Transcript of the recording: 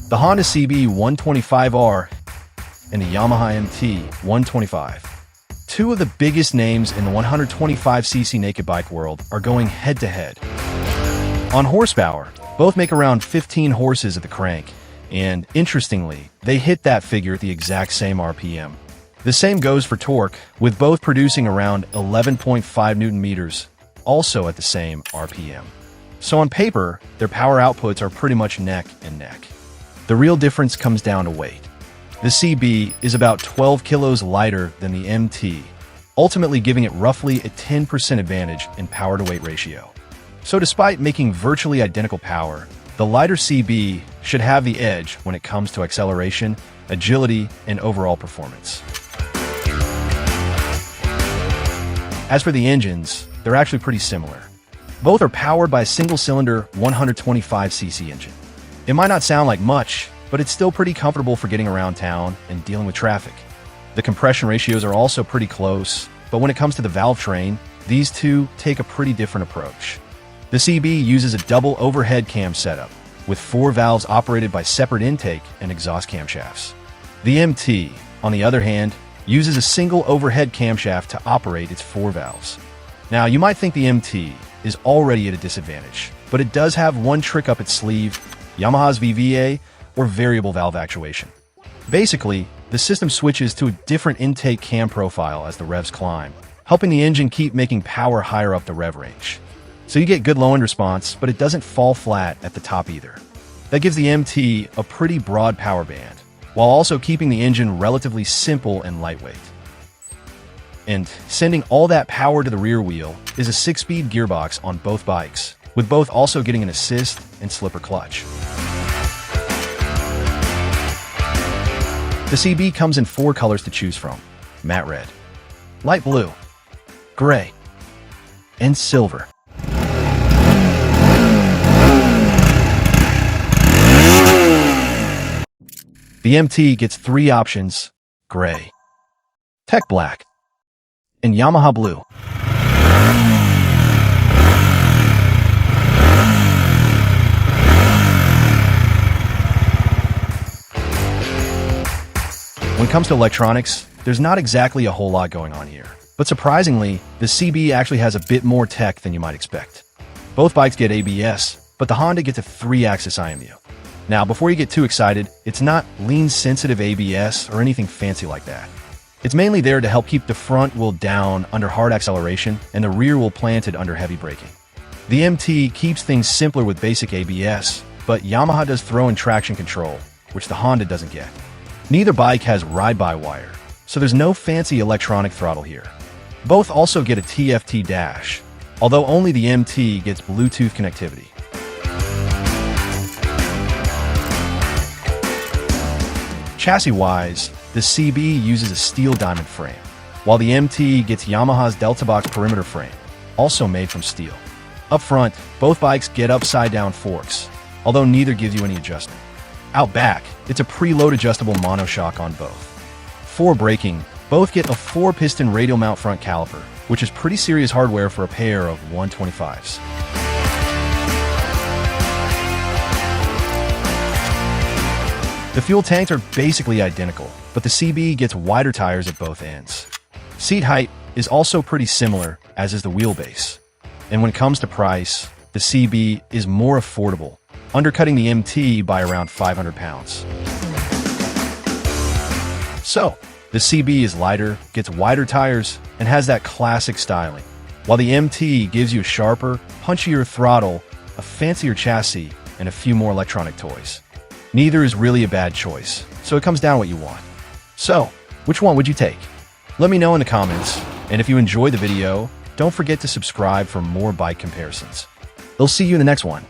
the Honda CB125R and the Yamaha MT-125. Two of the biggest names in the 125cc naked bike world are going head-to-head. On horsepower, both make around 15 horses at the crank, and interestingly, they hit that figure at the exact same RPM. The same goes for torque, with both producing around 11.5 Newton meters, also at the same RPM. So on paper, their power outputs are pretty much neck and neck. The real difference comes down to weight. The CB is about 12 kilos lighter than the MT, ultimately giving it roughly a 10% advantage in power-to-weight ratio. So despite making virtually identical power, the lighter CB should have the edge when it comes to acceleration, agility, and overall performance. As for the engines, they're actually pretty similar. Both are powered by a single-cylinder 125cc engine. It might not sound like much, but it's still pretty comfortable for getting around town and dealing with traffic. The compression ratios are also pretty close, but when it comes to the valve train, these two take a pretty different approach. The CB uses a double overhead cam setup, with 4 valves operated by separate intake and exhaust camshafts. The MT, on the other hand, uses a single overhead camshaft to operate its 4 valves. Now, you might think the MT is already at a disadvantage, but it does have one trick up its sleeve: Yamaha's VVA, or variable valve actuation. Basically, the system switches to a different intake cam profile as the revs climb, helping the engine keep making power higher up the rev range. So you get good low-end response, but it doesn't fall flat at the top either. That gives the MT a pretty broad power band, while also keeping the engine relatively simple and lightweight. And sending all that power to the rear wheel is a 6-speed gearbox on both bikes, with both also getting an assist and slipper clutch. The CB comes in 4 colors to choose from: matte red, light blue, gray, and silver. The MT gets 3 options: gray, tech black, and Yamaha blue. When it comes to electronics, there's not exactly a whole lot going on here. But surprisingly, the CB actually has a bit more tech than you might expect. Both bikes get ABS, but the Honda gets a 3-axis IMU. Now, before you get too excited, it's not lean-sensitive ABS or anything fancy like that. It's mainly there to help keep the front wheel down under hard acceleration and the rear wheel planted under heavy braking. The MT keeps things simpler with basic ABS, but Yamaha does throw-in traction control, which the Honda doesn't get. Neither bike has ride-by-wire, so there's no fancy electronic throttle here. Both also get a TFT dash, although only the MT gets Bluetooth connectivity. Chassis-wise, the CB uses a steel diamond frame, while the MT gets Yamaha's Delta Box perimeter frame, also made from steel. Up front, both bikes get upside-down forks, although neither gives you any adjustment. Out back, it's a preload adjustable monoshock on both. For braking, both get a 4-piston radial mount front caliper, which is pretty serious hardware for a pair of 125s. The fuel tanks are basically identical, but the CB gets wider tires at both ends. Seat height is also pretty similar, as is the wheelbase. And when it comes to price, the CB is more affordable, undercutting the MT by around 500 pounds. So, the CB is lighter, gets wider tires, and has that classic styling, while the MT gives you a sharper, punchier throttle, a fancier chassis, and a few more electronic toys. Neither is really a bad choice, so it comes down to what you want. So, which one would you take? Let me know in the comments, and if you enjoyed the video, don't forget to subscribe for more bike comparisons. I'll see you in the next one.